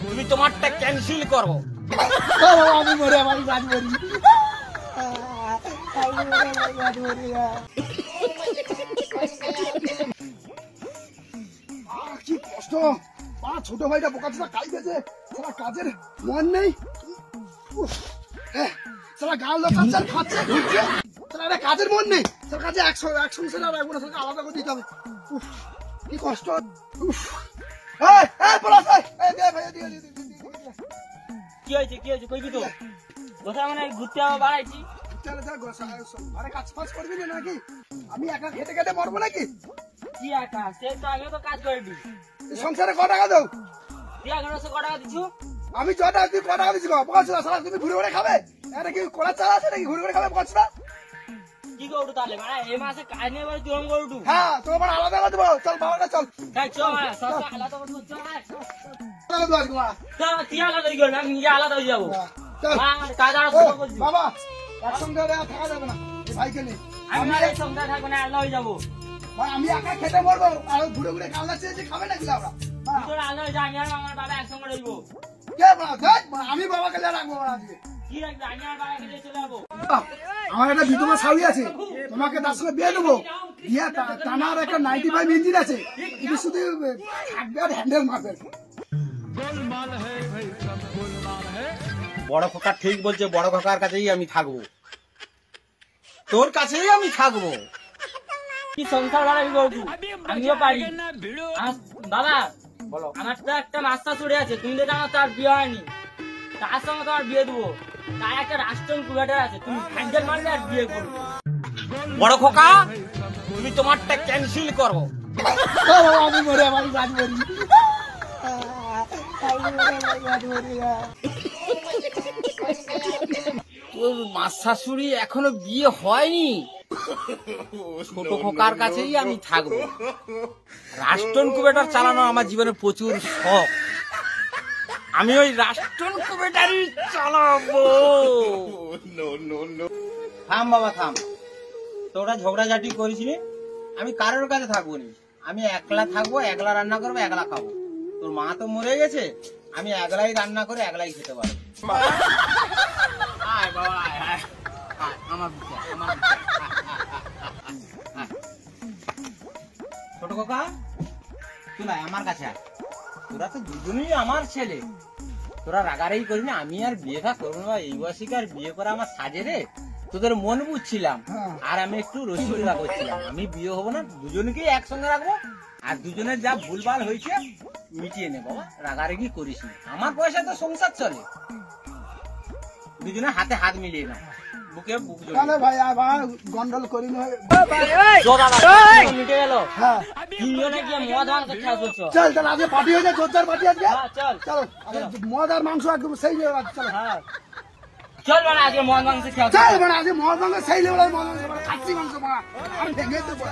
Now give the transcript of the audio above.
তুমি তোমারটা ক্যান্সেল করো। আমি মরে আমার গাছ মরি কি কষ্ট। ছোট ভাইটা বোকাচোদা কাজ গেছে, সারা কাজের মন নেই। সারা গাল লোকাচ্ছে খাচ্ছে ঘুরছে, সারা কাজের মন নেই। সারা কাজে এক সংসারে রাখবো না, সারা আলাদা করে দিতে হবে। কি কষ্ট। কি হয়েছে কি হয়েছে কইবি তো? কোথায় মানে ঘুরতে যাবো বাড়াইছি। কাজ ফাজ করবি না নাকি? আমি একা খেটে খেটে মরবো নাকি? কি একা? সে তো আমিও তো কাজ করে দিই। সংসারে ক টাকা দাও? তুই 1100 ক টাকা দিচ্ছ? আমি ছ টাকা, তুই ক টাকা দিচ্ছি? সারা তুমি ঘুরে ঘুরে খাবে? এটা কি কলার চাল আছে নাকি ঘুরে ঘুরে খাবে? পছরা কি করু তাহলে মানে এই মাসে কাজ নেই বলে তুই করু? হ্যাঁ, তোমার আলাদা করে দেবো। চল বাবাটা চল, তাই চল মানে সস্তা আলাদা করে চল। আলাদা করে দেবো। চল তুই আলাদা হয়ে গেল, আমি নিজে আলাদা হয়ে যাবো। চল কাজ আর বাবা, একসঙ্গে থাকা যাবে না ভাইকে নিয়ে। আমি এই সন্ধ্যা থাকবো না, আলাদা হয়ে যাবো। আমি একা খেতে মরবো আর ঘুরে ঘুরে কালনা চেয়েছে খাবে নাকি? আমরা তোর আলাদা হয়ে যা, আমি আর আমার বাবা একসঙ্গে রইবো। কে আমি বাবাকে রাখবো আজকে। কি রাখবি? আমি আর বাবাকে নিয়ে চলে যাবো। আমার একটা বিধবা শাড়ি আছে, তোমাকে তার সঙ্গে বিয়ে দেবো। বিয়ে টানার একটা 95 ইঞ্জিন আছে, কিন্তু শুধু থাকবে আর হ্যান্ডেল মারবে। বড় খোকা ঠিক বলছে, বড় খোকার কাছেই আমি থাকবো, তোর কাছেই আমি থাকবো। কি সংসার বাড়াবি বলবি? আমিও পারি। বাবা বলো, আমার তো একটা মাস্টার চড়ে আছে, তুমি তো জানো তার বিয়ে হয়নি, তার সঙ্গে তোমার বিয়ে দেবো। তার একটা রাষ্ট্রন কুয়াটার আছে, তুমি হ্যান্ডেল মারলে আর বিয়ে করবো। বড় খোকা তুমি তোমারটা ক্যান্সেল করো। আমি মরে আমার গাছ মরি। তোর মা শাশুড়ি এখনো বিয়ে হয়নি, ছোট খোকার কাছেই আমি থাকবো। রাষ্ট্রন কুবেটার চালানো আমার জীবনে প্রচুর শখ, আমি ওই রাষ্ট্রন কুবেটারই চালাবো। থাম বাবা থাম, তোরা ঝগড়াঝাটি করিস নি। আমি কারোর কাছে থাকবো নি, আমি একলা থাকবো, একলা রান্না করবো, একলা খাবো। তোর মা তো মরে গেছে, আমি একলাই রান্না করে একলাই খেতে পারবো। আয় বাবা আয় আয়, আমার ছোট কাকা তুই নাই আমার কাছে আয়। তোরা তো দুজনেই আমার ছেলে, তোরা রাগারাগি করি না। আমি আর বিয়ে খা করবো না, এই বয়সী আর বিয়ে করে আমার সাজে রে। তোদের মন বুঝছিলাম আর আমি একটু রসিকতা করছিলাম। আমি বিয়ে হবো না, দুজনকেই একসঙ্গে রাখবো, আর দুজনের যা ভুলভাল হয়েছে মিটিয়ে নে। বাবা রাগারাগি করিস না, আমার পয়সা তো সংসার চলে। দুজনে হাতে হাত মিলিয়ে না, বুকে বুক জড়িয়ে। ভাই আবার গন্ডল করি না। মিটে গেল। তিনজনে গিয়ে মদ মাংস খেয়া চলছ। চল তাহলে আজকে পার্টি হয়ে যায়, জোরদার পার্টি আজকে। চল চলো মদ আর মাংস একদম সেই লেভেল। চলো চল মানে আজকে মদ মাংস খেয়া। চল মানে আজকে মদ মাংস সেই লেভেল, মদ মাংস খাসি মাংস ভেঙে দেবো।